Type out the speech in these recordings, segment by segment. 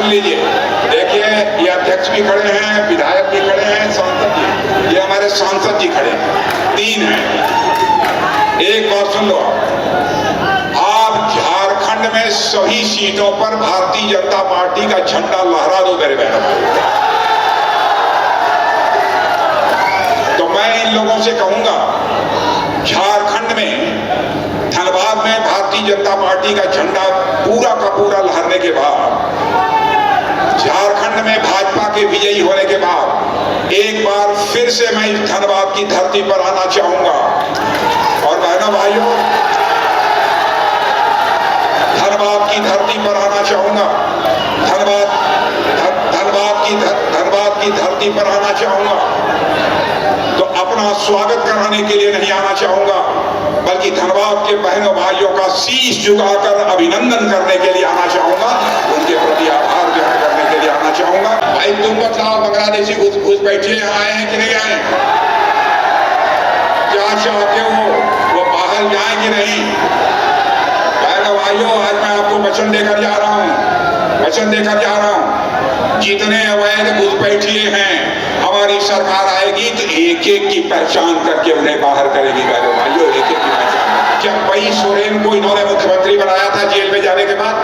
लीजिए, देखिए ये अध्यक्ष भी खड़े हैं, विधायक भी खड़े हैं, सांसद जी, ये हमारे सांसद जी खड़े हैं, 3 हैं। एक बात सुन लो, आप झारखंड में सभी सीटों पर भारतीय जनता पार्टी का झंडा लहरा दो मेरे बहनों। तो मैं इन लोगों से कहूंगा, झारखंड में धनबाद में भारतीय जनता पार्टी का झंडा पूरा का पूरा लहरने के बाद, झारखंड में भाजपा के विजयी होने के बाद एक बार फिर से मैं इस धनबाद की धरती पर आना चाहूंगा। और बहनों भाइयों, धनबाद की धरती पर आना चाहूंगा, धनबाद की धरती पर आना चाहूंगा। तो अपना स्वागत कराने के लिए नहीं आना चाहूंगा, बल्कि धनबाद के बहनों भाइयों का शीश झुकाकर अभिनंदन करने के लिए आना चाहूंगा, उनके प्रति आभार व्यक्त करने के लिए आना चाहूंगा। भाई तुम बताओ, बांग्लादेशी घुस बैठे यहाँ आए हैं कि नहीं आए? क्या चाहते हो, वो बाहर जाए कि नहीं? बहनों भाइयों, आज मैं आपको वचन देकर जा रहा हूँ, वचन देकर जा रहा हूँ, जितने अवैध घुसपैठिए हैं, हमारी सरकार आएगी तो एक एक की पहचान करके उन्हें बाहर करेगी। बहनों भाइयों, एक एक की पहचान। चंपई सोरेन को इन्होंने मुख्यमंत्री बनाया था जेल में जाने के बाद,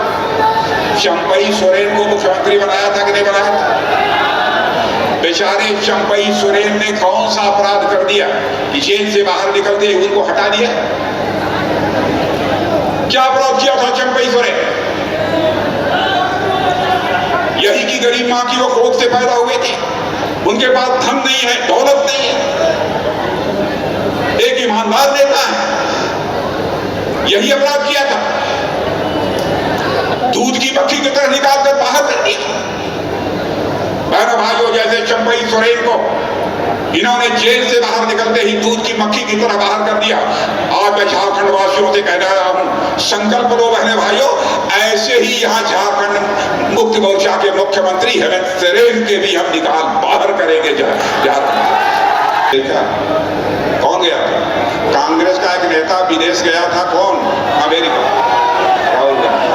चंपई सोरेन को मुख्यमंत्री बनाया था कि नहीं बनाया था? बेचारे चंपई सोरेन ने कौन सा अपराध कर दिया कि जेल से बाहर निकलते ही उनको हटा दिया? क्या अपराध किया था चंपई सोरेन? यही की गरीब मां की वो कोख से पैदा हुए थे, उनके पास धन नहीं है, दौलत नहीं है, एक ईमानदार नेता है, यही अपराध किया था, दूध की मक्खी की तरह निकालकर बाहर कर दिया। बहनों भाइयों, जैसे चंपई सोरेन को इन्होंने जेल से बाहर निकलते ही दूध की मक्खी की तरह बाहर कर दिया, आज मैं झारखंड वासियों से कह रहा हूं, संकल्प लो बहने भाइयों, ऐसे ही यहाँ झारखंड मुक्ति मोर्चा के मुख्यमंत्री हेमंत सोरेन के भी हम निकाल बाहर करेंगे। देखा कौन गया था? कांग्रेस का एक नेता विदेश गया था, कौन? अमेरिका, राहुल गांधी।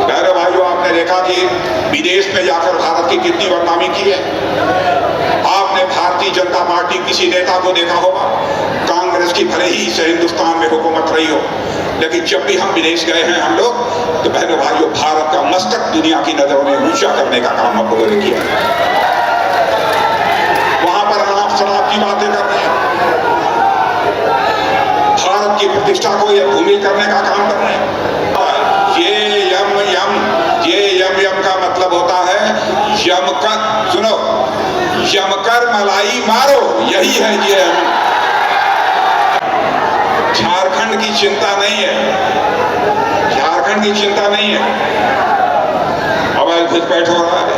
बहने भाइयों, आपने देखा कि विदेश में जाकर भारत की कितनी बदनामी की है। आपने भारतीय जनता पार्टी किसी नेता को देखा होगा, कांग्रेस की भले ही से हिंदुस्तान में हुकूमत रही हो, लेकिन जब भी हम विदेश गए हैं हम लोग, तो बहनों भाइयों, भारत का मस्तक दुनिया की नजरों में ऊंचा करने का काम हम लोगों ने किया। वहां पर अनाप शनाप की बातें कर रहे हैं, भारत की प्रतिष्ठा को यह भूमि करने का काम कर रहे हैं। यम का मतलब होता है यमकर, सुनो, यमकर मलाई मारो, यही है ये। झारखंड की चिंता नहीं है, झारखंड की चिंता नहीं है। अवैध घुसपैठ हो रहा है,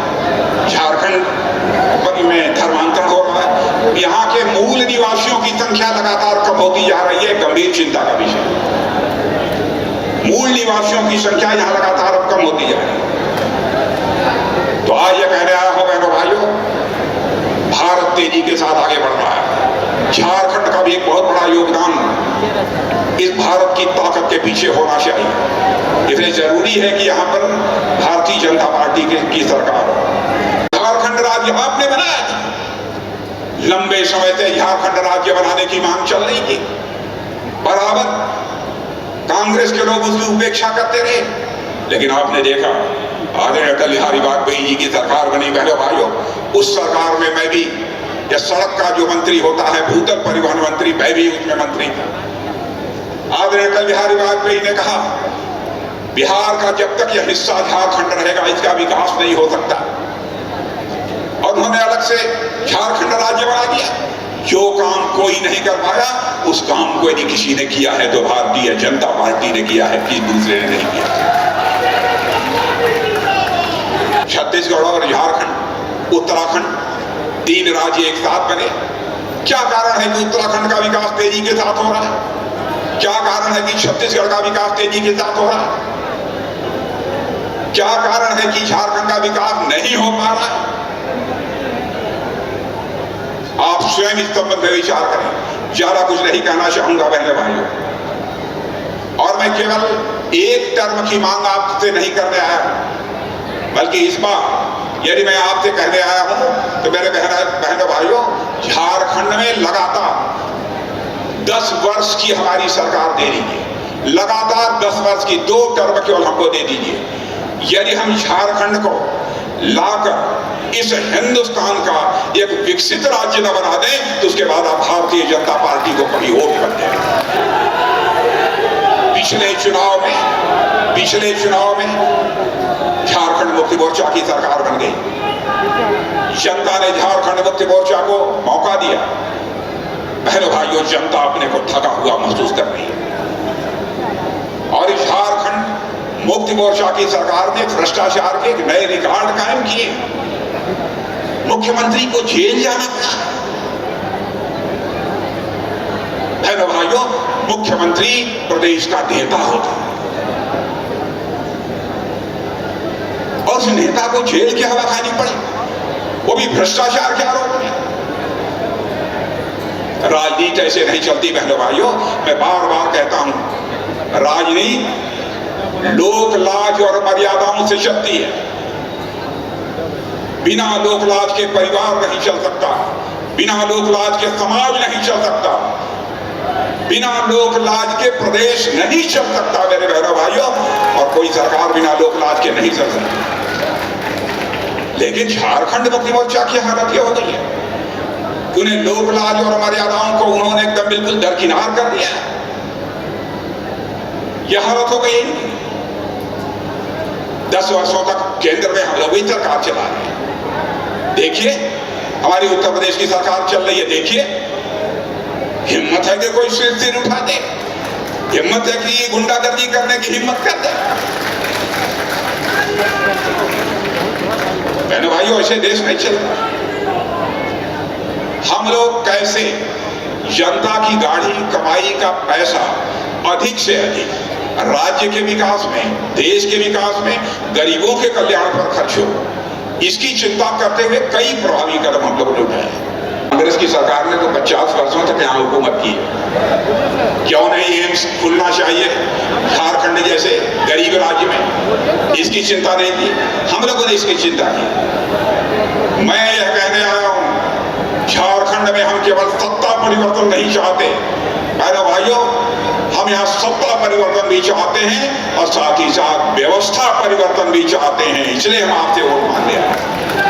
झारखंड में धर्मांतरण हो रहा है, यहाँ के मूल निवासियों की संख्या लगातार कम होती जा रही है, गंभीर चिंता का विषय। मूल निवासियों की संख्या यहाँ लगातार अब कम होती जा रही है। तो आज ये कहने आया हूं बहनों भाइयों, भारत तेजी के साथ आगे बढ़ रहा है, झारखंड का भी एक बहुत बड़ा योगदान इस भारत की ताकत के पीछे होना चाहिए। इसलिए जरूरी है कि यहाँ पर भारतीय जनता पार्टी की सरकार हो। झारखंड राज्य आपने बनाया था, लंबे समय से झारखंड राज्य बनाने की मांग चल रही थी, बराबर कांग्रेस के लोग उसकी उपेक्षा करते रहे, लेकिन आपने देखा आदरणीय अटल बिहारी वाजपेयी जी की सरकार बनी। बहनों भाइयों, उस सरकार में मैं भी, या सड़क का जो मंत्री होता है, भूतल परिवहन मंत्री, मैं भी उसमें मंत्री था। आदरणीय अटल बिहारी वाजपेयी ने कहा, बिहार का जब तक यह हिस्सा झारखंड रहेगा, इसका विकास नहीं हो सकता, और उन्होंने अलग से झारखंड राज्य बना दिया। जो काम कोई नहीं कर पाया, उस काम को यदि किसी ने किया है तो भारतीय जनता पार्टी ने किया है, किसी दूसरे ने नहीं किया। छत्तीसगढ़ और झारखंड, उत्तराखंड, 3 राज्य एक साथ बने। क्या कारण है कि उत्तराखंड का विकास तेजी के साथ हो रहा है? क्या कारण है कि छत्तीसगढ़ का विकास तेजी के साथ हो रहा है? क्या कारण है कि झारखंड का विकास नहीं हो पा रहा है? आप स्वयं इस संबंध में विचार करें। ज्यादा कुछ नहीं कहना चाहूंगा बहने भाइयों, और मैं केवल एक टर्म की मांग आपसे नहीं करने आया हूं। बल्कि इस बार यदि मैं आपसे कहने आया हूं तो मेरे बहनों भाइयों, झारखंड में लगातार 10 वर्ष की हमारी सरकार दे रही है, लगातार 10 वर्ष की 2 टर्म केवल हमको दे दीजिए। यदि हम झारखंड को लाकर इस हिंदुस्तान का एक विकसित राज्य न बना दें तो उसके बाद आप भारतीय जनता पार्टी को कभी वोट कर दें। पिछले चुनाव में झारखंड मुक्ति मोर्चा की सरकार बन गई। जनता ने झारखंड मुक्ति मोर्चा को मौका दिया। बहनों भाइयों, जनता अपने को थका हुआ महसूस कर रही है और झारखंड मुक्ति मोर्चा की सरकार ने भ्रष्टाचार के एक नए रिकॉर्ड कायम किए। मुख्यमंत्री को जेल जाना पड़ा। बहनों भाइयों, मुख्यमंत्री प्रदेश का नेता होता है और उस नेता को जेल की हवा खानी पड़ी, वो भी भ्रष्टाचार के आरोप में। राजनीति ऐसे नहीं चलती बहनों भाइयों। मैं बार बार कहता हूं, राजनीति लोक लाज और मर्यादाओं से चलती है। बिना लोक लाज के परिवार नहीं चल सकता, बिना लोक लाज के समाज नहीं चल सकता, बिना लोक लाज के प्रदेश नहीं चल सकता मेरे बहनों भाइयों, और कोई सरकार बिना लोक लाज के नहीं चल सकती। लेकिन झारखंड मुक्ति मोर्चा की हालत यह हो गई है कि उन्हें लोक लाज और मर्यादाओं को उन्होंने एकदम बिल्कुल दरकिनार कर दिया। यह हालत हो गई। 10 वर्षों तक केंद्र में हम लोग ही सरकार चला रहे हैं। देखिए, हमारी उत्तर प्रदेश की सरकार चल रही है। देखिए, हिम्मत है कि कोई सिर उठा दे, हिम्मत है कि गुंडागर्दी करने की हिम्मत कर दे। बहनों भाइयों, ऐसे देश नहीं चलता। हम लोग कैसे जनता की गाढ़ी कमाई का पैसा अधिक से अधिक राज्य के विकास में, देश के विकास में, गरीबों के कल्याण पर खर्च हो, इसकी चिंता करते हुए कई प्रभावी कदम हम लोगों ने उठाए। कांग्रेस की सरकार ने तो 50 वर्षों तक यहाँ हुकूमत की है। क्यों नहीं एम्स खुलना चाहिए झारखंड जैसे गरीब राज्य में? इसकी चिंता नहीं की, हम लोगों ने इसकी चिंता की। मैं यह कहने आया हूं, झारखंड में हम केवल सत्ता परिवर्तन नहीं चाहते मेरे भाइयों, हम यहाँ सत्ता परिवर्तन भी चाहते हैं और साथ ही साथ व्यवस्था परिवर्तन भी चाहते हैं। इसलिए हम आपसे वोट मांग रहे हैं।